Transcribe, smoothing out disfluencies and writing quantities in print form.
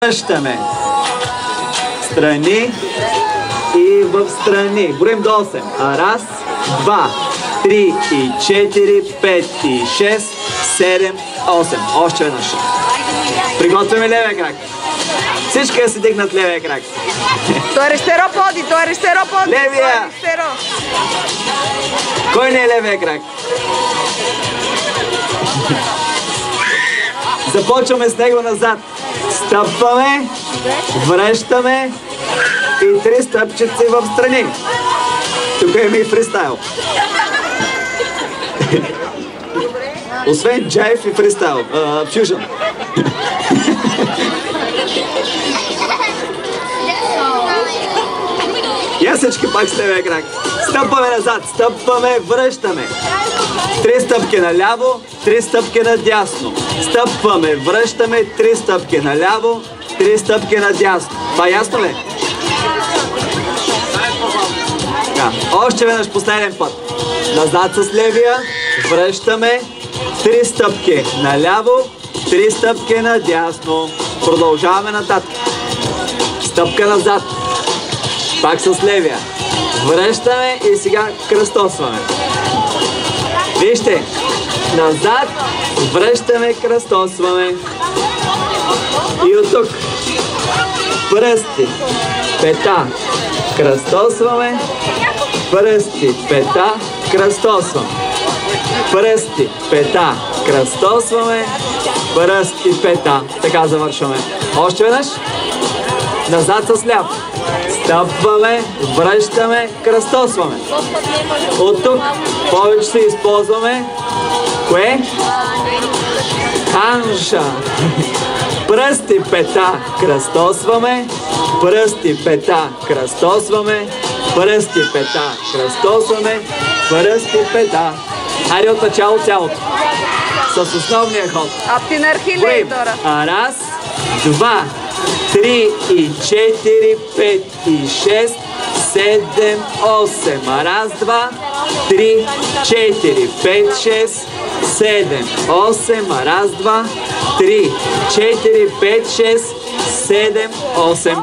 Връщаме. Страни и в страни. Броим до 8. Раз, 2, 3 и 4, 5 и 6, 7, 8. Още веднъж. Приготвяме левия крак. Всички да си дигнат левия крак. Той рестеро поди, той рестеро поди. Левия! Кой не е левия крак? Започваме с него назад. Стъпваме, връщаме и 3 стъпчици в страни. Тук има и фристайл. Освен джайв и фристайл. Фюжън. Я всички пак с левия крак. Стъпваме назад, стъпваме, връщаме. 3 стъпки наляво, 3 стъпки надясно. Стъпваме, връщаме, 3 стъпки наляво, 3 стъпки надясно. Това ясно ли? Още веднъж последен път. Назад с левия, връщаме, 3 стъпки наляво, 3 стъпки надясно. Продължаваме нататък. Стъпка назад. Пак с левия. Връщаме и сега кръстосваме. Вижте. Назад. Връщаме, кръстосваме. И от тук. Пръсти. Пета. Кръстосваме. Пръсти. Пета. Кръстосваме. Пръсти. Пета. Кръстосваме. Пръсти. Пета. Така завършваме. Още веднъж. Назад с ляво. Стъпваме, връщаме, кръстосваме. От тук повече се използваме. Кое? Ханша. Пръсти, пета, кръстосваме. Пръсти, пета, кръстосваме. Пръсти, пета, кръстосваме. Пръсти, пета. Хайде от начало цялото. С основния ход. Раз, 2, 3 и 4, 5 и 6, 7, 8. Раз, 2, 3, 4, 5, 6, 7, 8. Раз, 2, 3, 4, 5, 6, 7, 8.